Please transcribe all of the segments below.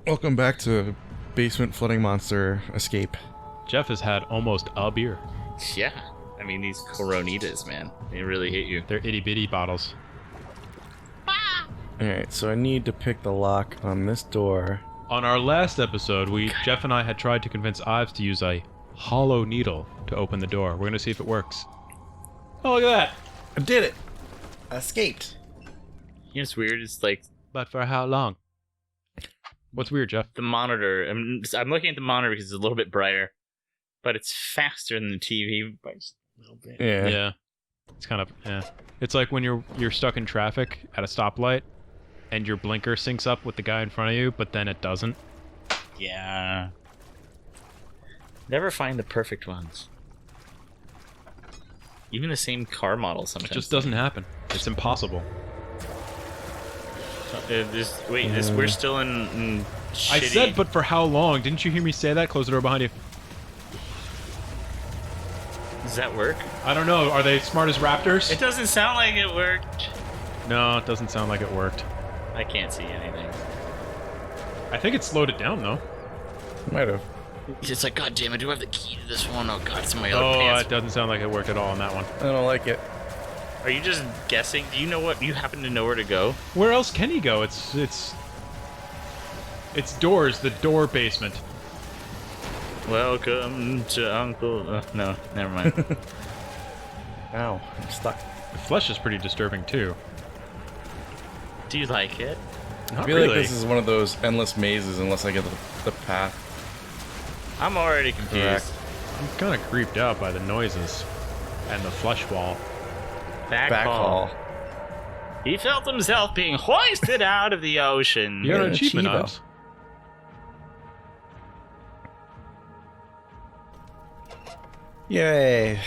Welcome back to Basement Flooding Monster Escape. Jeff has had almost a beer. Yeah. I mean, these Coronitas, man. They really hit you. They're itty-bitty bottles. Alright, so I need to pick the lock on this door. On our last episode, Jeff and I had tried to convince Ives to use a hollow needle to open the door. We're going to see if it works. Oh, look at that! I did it! I escaped! You know what's weird? It's like But for how long? What's weird, Jeff? the monitor. I'm looking at the monitor because it's a little bit brighter, but it's faster than the TV by just a little bit. Yeah. It's kind of, It's like when you're stuck in traffic at a stoplight, and your blinker syncs up with the guy in front of you, but then it doesn't. Yeah. Never find the perfect ones. Even the same car model sometimes. It just doesn't happen. It's impossible. We're still in shitty... I said, but for how long? Didn't you hear me say that? Close the door behind you. Does that work? I don't know. Are they smart as raptors? It doesn't sound like it worked. No, it doesn't sound like it worked. I can't see anything. I think it slowed it down, though. Might have. It's like, God damn it, do I have the key to this one? Oh God, it's in my other Oh, pants. it doesn't sound like it worked at all on that one. I don't like it. Are you just guessing? Do you know what? You happen to know where to go? Where else can he go? It's doors, the door basement. Welcome to Uncle... no, never mind. Ow, I'm stuck. The flesh is pretty disturbing, too. Do you like it? Not I feel really. like this is one of those endless mazes unless I get the path. I'm already confused. Correct. I'm kind of creeped out by the noises and the flesh wall. Back hall. hall. He felt himself being hoisted out of the ocean. You got an Yeah, achievement, Chivo. Ives. Yay!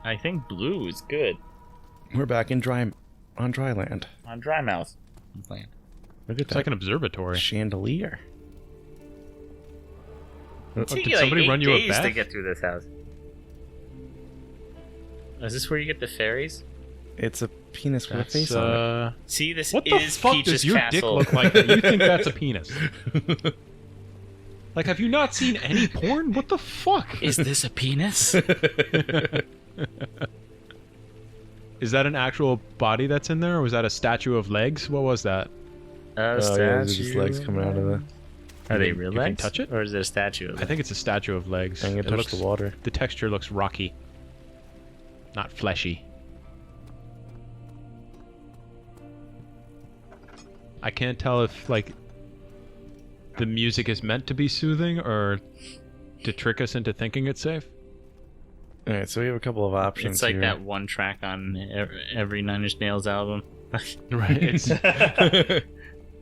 I think blue is good. We're back in dry land. On dry mouth. I'm playing. Look at It's that like an observatory. chandelier. Did somebody run you a days to bath? get through this house. Is this where you get the fairies? It's a penis with a That's, face on it. See, this What the is fuck Peach's does your castle. dick look like that you think that's a penis? Like, have you not seen any porn? What the fuck? Is this a penis? Is that an actual body that's in there, or was that a statue of legs? What was that? Oh yeah, there's just legs coming out of the... Are they real You can legs? touch it? Or is it a statue of I think it's a statue of legs. I can It touch looks, the water. the texture looks rocky, not fleshy. I can't tell if, like, the music is meant to be soothing or to trick us into thinking it's safe. Alright, so we have a couple of options It's like here. that one track on every Nine Inch Nails album. Right.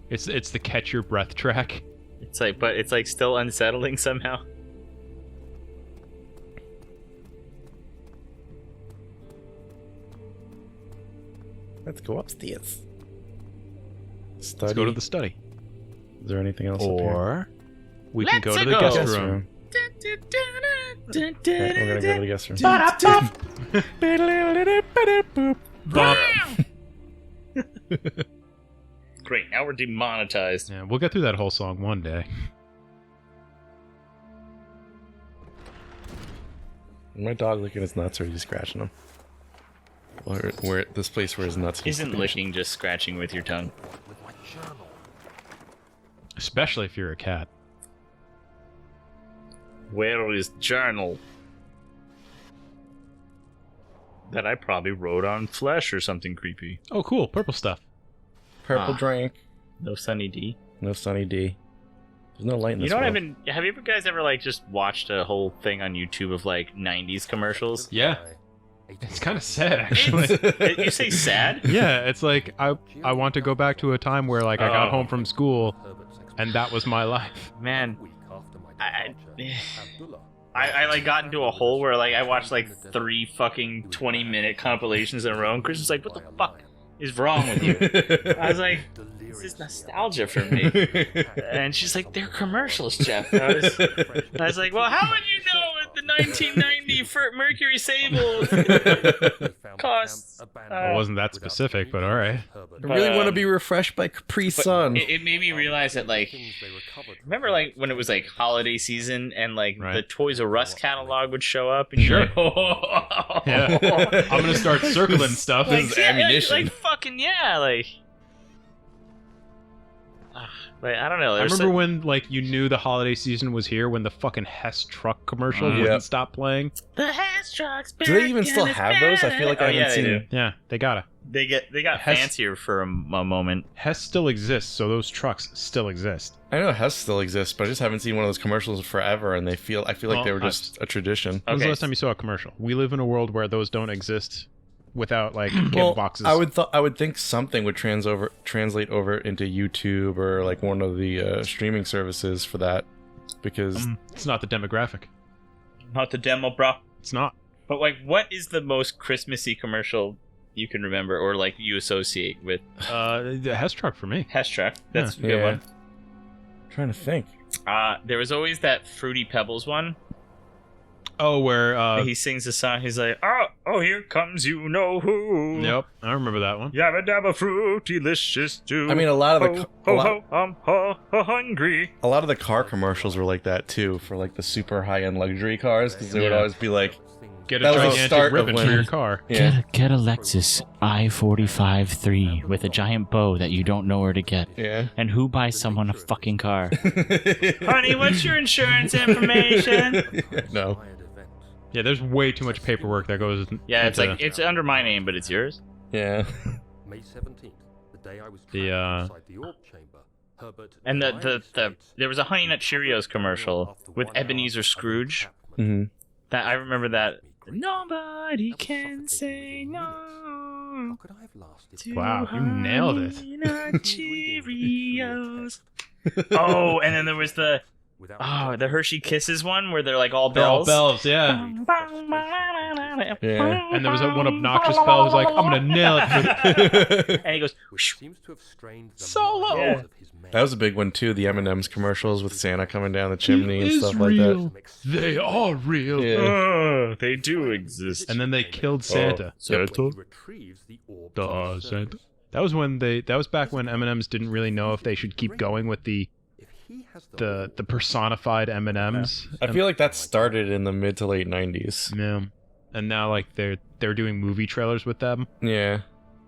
It's the catch your breath track. But it's like still unsettling somehow. Let's go upstairs. Study. Let's go to the study. Is there anything else up here? Or we can go Let's to the go. guest Guest room. room. Okay, we're gonna go to the guest room. Great, now we're demonetized. Yeah, we'll get through that whole song one day. My dog licking his nuts, or are you scratching them? Where this place where his nuts Isn't licking just scratching with your tongue? Especially if you're a cat. Where is journal? That I probably wrote on flesh or something creepy. Oh, cool. Purple stuff. Purple drink. No Sunny D. No Sunny D. There's no light in this You know what world. have you guys ever like just watched a whole thing on YouTube of like 90s commercials? Yeah. It's kind of sad, actually. You say sad? Yeah, it's like I want to go back to a time where like I got Oh. home from school and that was my life. Man, I like got into a hole where like I watched like 3 fucking 20-minute compilations in a row, and Chris was like, "What the fuck is wrong with you?" I was like, "This is nostalgia for me." And she's like, "They're commercials, Jeff." I was like, "Well, how would you know what the Mercury Sable costs. It wasn't that specific, but all right. I really want to be refreshed by Capri Sun. It made me realize that, like, remember, like, when it was, like, holiday season and, like, the Toys R Us catalog would show up? And Sure. you're like, oh. Yeah. I'm gonna start circling stuff. Like, This is yeah, ammunition. like, fucking, yeah, like... Like, I don't know. I remember when, like, you knew the holiday season was here when the fucking Hess truck commercial wouldn't stop playing. The Hess truck's back. Do they even still have those? I feel like I haven't they seen. do. Yeah, they gotta. They got Hess- fancier for a moment. Hess still exists, so those trucks still exist. I know Hess still exists, but I just haven't seen one of those commercials forever, and I feel like Well, they were just a tradition. When was the Okay. last time you saw a commercial? We live in a world where those don't exist without, like, Well, boxes. I would think something would translate over into YouTube or like one of the streaming services for that, because It's not the demographic. Not the demo, bro. It's not. But, like, what is the most Christmassy commercial you can remember or, like, you associate with The Hess truck for me. Hess truck? That's a good Yeah. one. trying to think. There was always that Fruity Pebbles one. Oh, where, He sings a song. He's like, oh, here comes you know who. Yep, I remember that one. Yabba dabba fruity licious too. I mean, a lot of I'm hungry. a lot of the car commercials were like that too, for like the super high end luxury cars, because they would Yeah. always be like, Get a That was the gigantic start of ribbon for when- your car. yeah, Get a Lexus I-45-3 with a giant bow that you don't know where to get. yeah. And who buys someone a fucking car? Honey, what's your insurance information? No. Yeah, there's way too much paperwork that goes. Yeah, it's into like it's under my name, but it's yours. Yeah. May 17th, the day I was The, trapped inside the Orc chamber, Herbert And and the there was a Honey Nut Cheerios commercial with Ebenezer Scrooge. hmm That I remember that. Nobody can say no. could I have lasted? to Wow, you nailed it. Honey Nut Cheerios. Oh, and then there was the Hershey Kisses one where they're like all bells. yeah. Yeah. And there was that one obnoxious bell who's like, I'm gonna nail it for the... And he goes, Seems to have strained the Solo! muscles of his That was a big one too. The M&M's commercials with Santa coming down the chimney and stuff like that. They are real. Yeah. oh, they do exist. And then if they killed Santa. Santa? retrieves the orb Duh, from the Santa. surface. That was when that was back when M&M's didn't really know if they should keep going with the If he has the personified M&M's. I feel like that started in the mid to late 90s. Yeah. And now like they're doing movie trailers with them Yeah.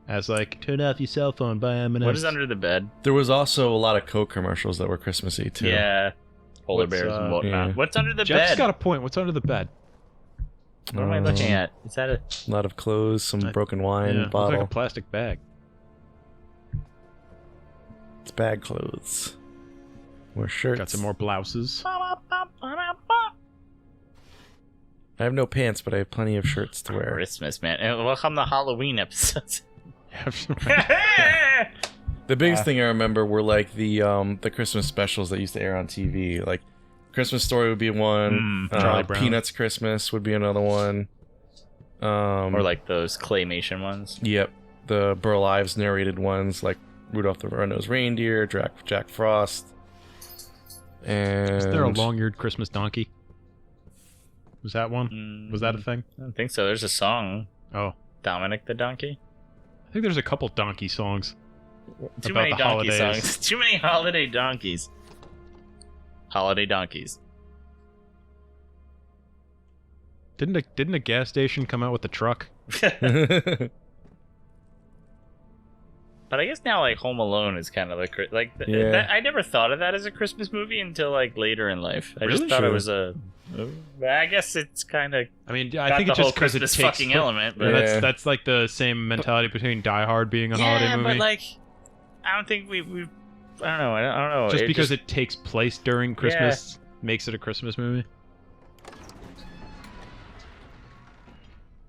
as like, turn off your cell phone, buy M&M's. What is under the bed? There was also a lot of Coke commercials that were Christmassy too. Yeah. Polar What's, bears and uh, whatnot. yeah. What's under the Jeff's bed? got a point. What's under the bed? What am I looking at? Is that a... A lot of clothes, some broken wine Yeah, looks bottle. like a plastic bag. It's bag clothes. More shirts. Got some more blouses. I have no pants, but I have plenty of shirts to wear. Christmas, man. And welcome to Halloween episodes. The biggest thing I remember were like the Christmas specials that used to air on TV. Like Christmas Story would be one. Charlie Brown. Peanuts Christmas would be another one. Or like those claymation ones. Yep, the Burl Ives narrated ones like Rudolph the Red-Nosed Reindeer, Jack Frost. And Is there a long-eared Christmas donkey? Was that one? Was that a thing? I don't think so. There's a song. Oh, Dominic the Donkey. I think there's a couple donkey songs. Too About many the donkey holidays. songs. Too many holiday donkeys. Holiday donkeys. Didn't a gas station come out with the truck? But I guess now, like, Home Alone is kind of like Yeah. that, I never thought of that as a Christmas movie until like later in life. I just Really? thought it Sure. was a. I guess it's kind of I mean, got I think the it's whole just because it Christmas takes fucking element, but Yeah. that's like the same mentality between Die Hard being a yeah, holiday movie. but like, I don't think we I don't know. I don't know. just because it takes place during Christmas makes it a Christmas movie.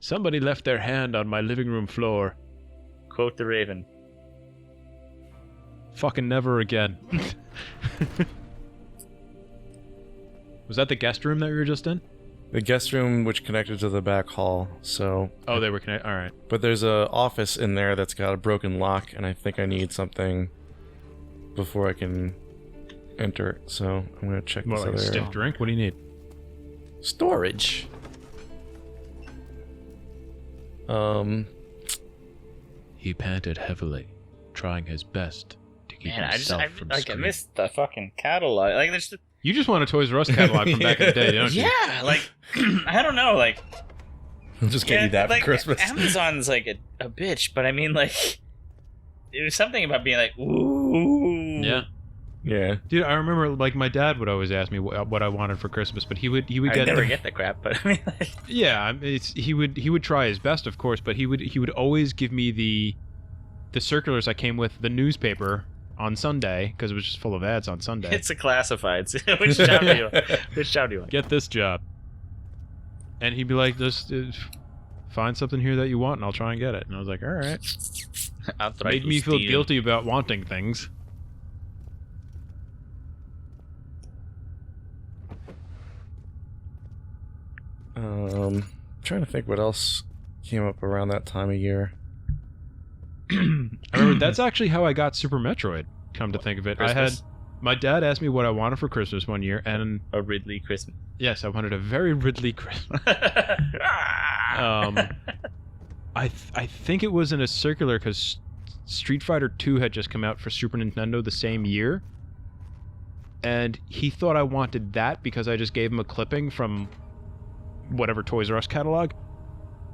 Somebody left their hand on my living room floor. quote the Raven. Fucking never again. Was that the guest room that we were just in? The guest room, which connected to the back hall. So, Oh, they were connected. All right. but there's a office in there that's got a broken lock, and I think I need something before I can enter it. So I'm gonna check More this like a other stiff drink. What do you need? storage. He panted heavily, trying his best to keep Man, himself I from I screaming. missed the fucking catalog. Like, there's just, You just want a Toys R Us catalog from back in the day, don't you? yeah, like I don't know, like I'll just get yeah, you that like, for Christmas. Amazon's like a bitch, but I mean, like, it was something about being like, ooh, Yeah. Yeah. Dude, I remember like my dad would always ask me what I wanted for Christmas, but he would I get never get the crap, but I mean, like, yeah, I mean, he would try his best, of course, but he would always give me the circulars that came with the newspaper on Sunday because it was just full of ads on Sunday. it's a classifieds. Which job do you? Which job do you want? Get this job, and he'd be like, just find something here that you want, and I'll try and get it. And I was like, all right. Made me feel guilty about wanting things. Trying to think what else came up around that time of year. I remember that's actually how I got Super Metroid. Come to think of it, Christmas? my dad asked me what I wanted for Christmas one year, and A Ridley Christmas. yes, I wanted a very Ridley Christmas. I think it was in a circular because Street Fighter 2 had just come out for Super Nintendo the same year, and he thought I wanted that because I just gave him a clipping from whatever Toys R Us catalog.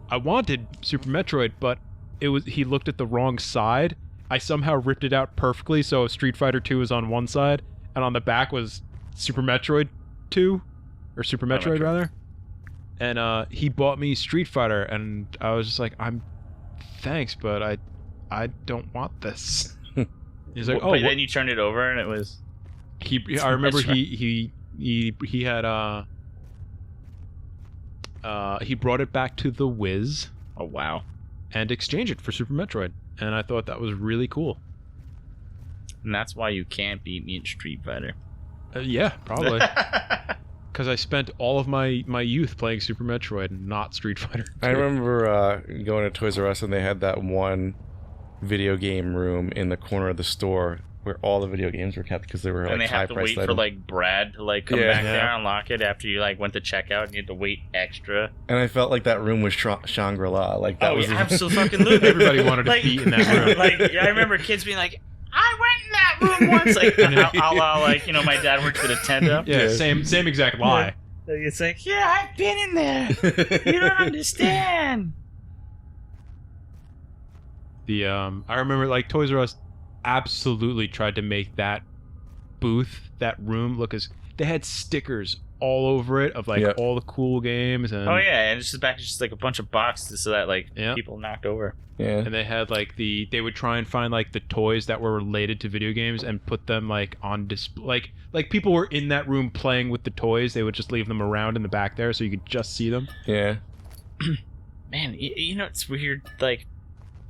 I wanted Super Metroid, but he looked at the wrong side. I somehow ripped it out perfectly, so Street Fighter 2 was on one side, and on the back was Super Metroid 2, or Super Metroid rather. And he bought me Street Fighter, and I was just like, thanks, but I don't want this. He's like, but then you turned it over and it was. I remember That's right. he had he brought it back to the Wiz Oh wow. and exchanged it for Super Metroid, and I thought that was really cool. And that's why you can't beat me in Street Fighter. Yeah, probably. Because I spent all of my youth playing Super Metroid and not Street Fighter 2. I remember going to Toys R Us and they had that one video game room in the corner of the store where all the video games were kept because they were And like they have to wait high-priced for items. like Brad to like come Yeah. back Yeah. there and unlock it after you like went to checkout and you had to wait extra. And I felt like that room was Shangri-La. Like that Oh was yeah, absolutely. Everybody wanted to Like- be in that room. Like yeah, I remember kids being like, "I went in that room once." Like a la like my dad worked for Nintendo. Yeah, Yeah. same exact lie. Like, it's like, yeah, I've been in there. You don't understand. I remember like Toys R Us absolutely tried to make that booth, that room look as they had stickers all over it of like Yep. all the cool games and Oh yeah, and it's just like a bunch of boxes so that like Yeah. people knocked over. yeah. and they had like they would try and find like the toys that were related to video games and put them like on display, like people were in that room playing with the toys, they would just leave them around in the back there so you could just see them. Yeah. Man, you know it's weird. Like,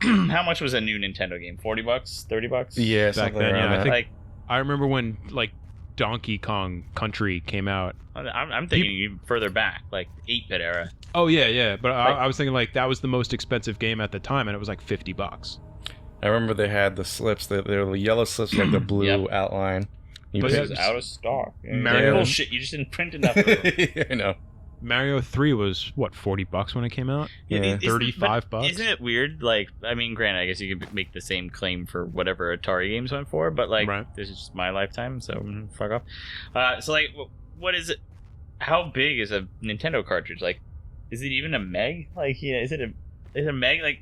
how much was a new Nintendo game? $40, $30? Yeah, Back something then, around yeah, I that. think Like, I remember when like Donkey Kong Country came out. I'm thinking even further back, like 8-bit era. Oh yeah, but Like- I was thinking like that was the most expensive game at the time, and it was like $50. I remember they had the slips. They were the yellow slips, like the blue Yep. outline. You But pick- yeah, This is out of stock. Mario- Bullshit. You just didn't print enough. Of them. I know. Mario 3 was what, $40 when it came out? Yeah. Isn't- $35 but Isn't it weird? Like, I mean, granted, I guess you could make the same claim for whatever Atari games went for, but like, Right. this is just my lifetime, so fuck off. So, like, what is it? How big is a Nintendo cartridge? Like, is it even a meg? Like, yeah, is it a meg? Like,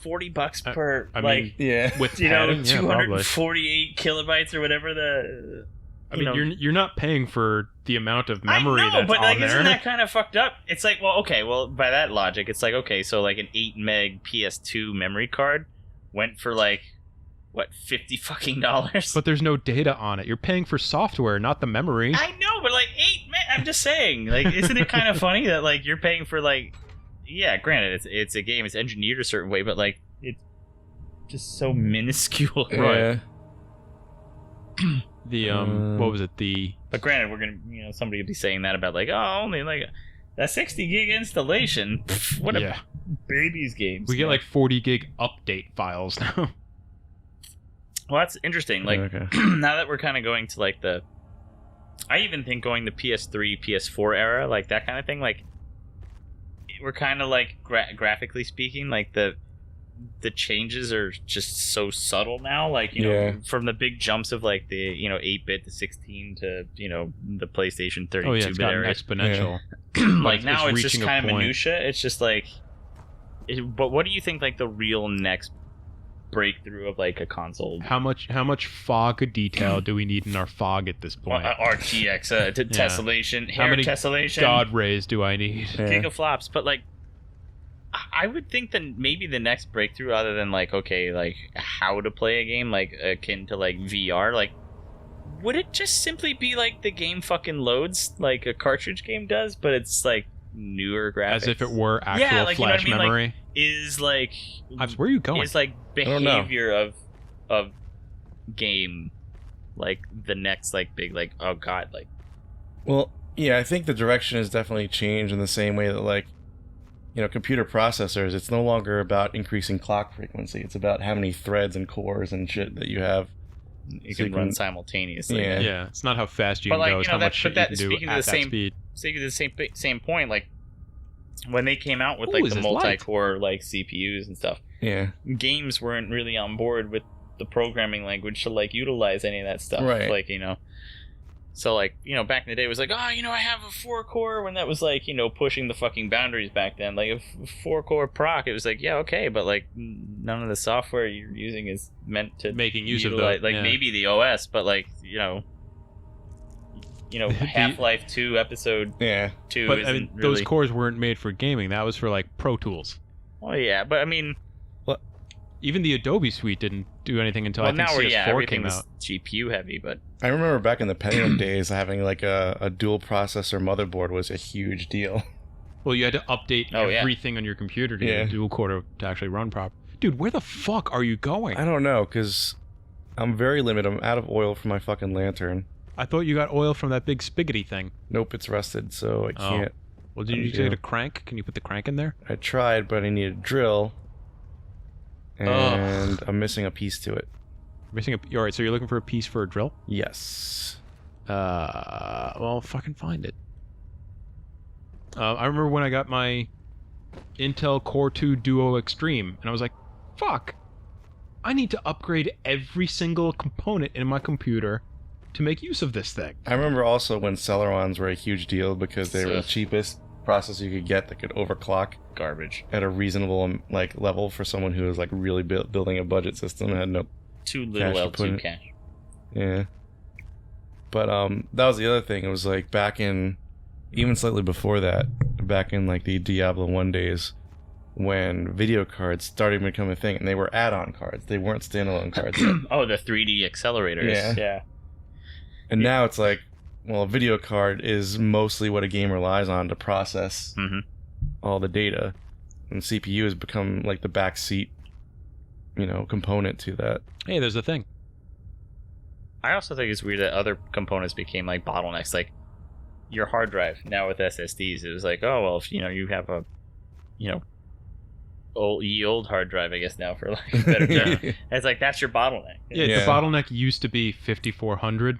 $40 per? I like, mean, Yeah. with you know, padding, yeah, probably. 248 kilobytes or whatever the. I mean, you're not paying for the amount of I memory know, that's but like, on there. isn't that kind of fucked up? It's like, well, okay, well, by that logic, it's like, okay, so like an 8 meg PS2 memory card went for like, what, $50 fucking dollars? But there's no data on it. You're paying for software, not the memory. I know, but like 8 meg, I'm just saying, like, isn't it kind of funny that like you're paying for like, yeah, granted, it's a game, it's engineered a certain way, but like it's just so minuscule, Yeah. The what was it? The But granted, we're gonna, somebody would be saying that about like, oh, only like a 60 gig installation. Pff, what yeah, a baby's games. we get like 40 gig update files now. Well, that's interesting. Like, Okay. now that we're kind of going to like I even think going the PS3, PS4 era, like that kind of thing, like we're kind of like graphically speaking, like the changes are just so subtle now. Like, you know, from the big jumps of like the 8-bit to 16 to the PlayStation 32 Oh yeah, it's bit gotten area. exponential. Like now it's just reaching a kind of point. minutia. It's just like, but what do you think like the real next breakthrough of like a console? How much fog detail do we need in our fog at this point? RTX tessellation, How hair many tessellation, God rays do I need? gigaflops. But like, I would think that maybe the next breakthrough, other than like, okay, like how to play a game, like akin to like VR, like, would it just simply be like the game fucking loads like a cartridge game does, but it's like newer graphics, As if it were actual like, flash you know what I mean? memory. Like, is like, Ives, where are you going? is like don't know. behavior of game like the next like big like, oh god, like, Well, yeah, I think the direction has definitely changed in the same way that, like, computer processors, it's no longer about increasing clock frequency. It's about how many threads and cores and shit that you have. you So can you run can- simultaneously. Yeah. Yeah, it's not how fast you But, can like, go. It's you know, how much shit you that- can but do speaking at of the that same- speed. So you the same point, like when they came out with Ooh, like is the this light? multi-core like CPUs and stuff, Yeah. games weren't really on board with the programming language to like utilize any of that stuff. Right. Like, so like, back in the day it was like, I have a 4-core, when that was like, pushing the fucking boundaries back then. Like a 4-core proc, it was like, yeah, okay, but like none of the software you're using is meant to Making use of utilize, the- like yeah. maybe the OS, but like, Half-Life 2 episode Yeah. 2 But isn't I mean, really... those cores weren't made for gaming. That was for like Pro Tools. Well, yeah, but I mean, Even the Adobe suite didn't do anything until well, I think now CS4 everything came was out. GPU heavy, but I remember back in the Pentium days, having like a dual processor motherboard was a huge deal. Well, you had to update Oh, yeah. everything on your computer to Yeah. get a dual core to actually run proper. Dude, where the fuck are you going? I don't know, because I'm very limited. I'm out of oil for my fucking lantern. I thought you got oil from that big spiggity thing. Nope, it's rusted, so I Oh. can't. Well, did you Undo. get a crank? Can you put the crank in there? I tried, but I need a drill. And I'm missing a piece to it. Missing a. All right, so you're looking for a piece for a drill? Yes. Well, fucking find it. I remember when I got my Intel Core 2 Duo Extreme, and I was like, fuck, I need to upgrade every single component in my computer to make use of this thing. I remember also when Celerons were a huge deal because they were the Ugh. cheapest processor you could get that could overclock garbage. at a reasonable level for someone who was like really building a budget system and had no. Too Cash little to put L2 in. cache. Yeah. But that was the other thing. It was like back in, even slightly before that, back in like the Diablo 1 days, when video cards started to become a thing, and they were add-on cards. They weren't standalone cards yet. Oh, the 3D accelerators. Yeah. And now it's like, well, a video card is mostly what a game relies on to process Mm-hmm. all the data, and CPU has become like the backseat, component to that. Hey, there's a thing. I also think it's weird that other components became like bottlenecks. Like your hard drive now with SSDs, it was like, oh well, if you have a, old hard drive, I guess now for like a better term. It's like that's your bottleneck. Yeah, Yeah. the bottleneck used to be 5400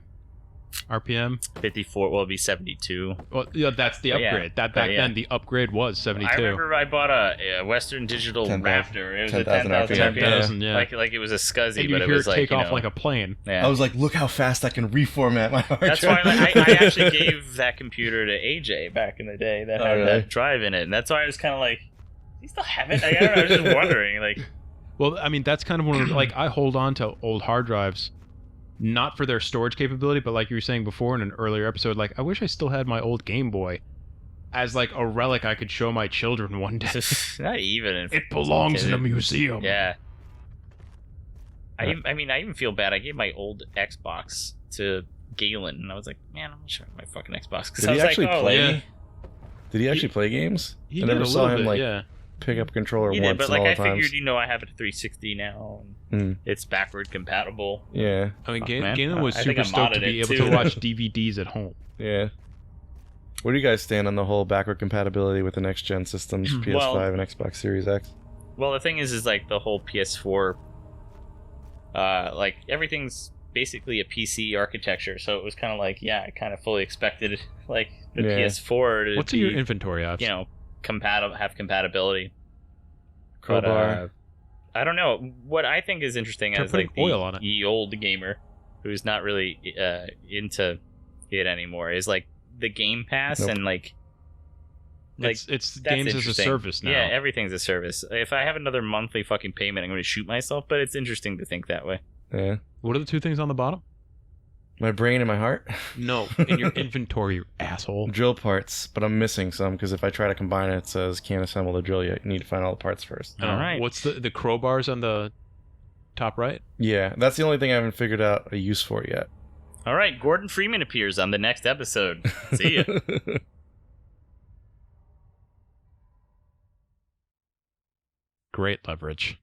RPM. 54 will be 72. Well, yeah, that's the But yeah, upgrade. That but back yeah. then, the upgrade was 72. I remember I bought a Western Digital 10,000 Raptor. It was a 10,000 10,000 RPM. RPM. 10,000, yeah. Like it was a SCSI, and you but it hear was it like take off like a plane. yeah. I was like, look how fast I can reformat my hard That's why drive. I actually gave that computer to AJ back in the day that Oh, had really? that drive in it, and that's why I was kind of like, do you still have it? Like, I don't know. I was just wondering, like, Well, I mean, that's kind of one of the, like, I hold on to old hard drives, not for their storage capability, but like you were saying before in an earlier episode, like, I wish I still had my old Game Boy as like a relic I could show my children one day. not even. It belongs in a museum. Yeah. I even feel bad. I gave my old Xbox to Galen, and I was like, man, I'm not sure my fucking Xbox. 'Cause Did I he was actually like, oh, play? yeah. Did he actually play games? He I did never a saw little him bit, like yeah. pick up a controller He once did, but in like all I the times. figured, I have a 360 now, and Mm. it's backward compatible. Yeah, I mean, Fuck, man. Galen was I think super I stoked to modded be it, able too. to watch DVDs at home. yeah. Where do you guys stand on the whole backward compatibility with the next gen systems, PS5 Well- and Xbox Series X? Well, the thing is like the whole PS4, like everything's basically a PC architecture, so it was kind of like, yeah, I kind of fully expected like the Yeah. PS4 to What's be, in your inventory, Ops? have compatibility. Crowbar. But, I don't know. What I think is interesting Try as putting like oil on it. the old gamer who's not really into it anymore is like the Game Pass Nope. and like It's that's games as a interesting. service now. Yeah, everything's a service. If I have another monthly fucking payment, I'm going to shoot myself. But it's interesting to think that way. Yeah. What are the two things on the bottom? My brain and my heart. No, in your inventory, you asshole. Drill parts, but I'm missing some because if I try to combine it, it says can't assemble the drill yet. You need to find all the parts first. All right. What's the crowbars on the top right? Yeah, that's the only thing I haven't figured out a use for yet. All right. Gordon Freeman appears on the next episode. See ya. Great leverage.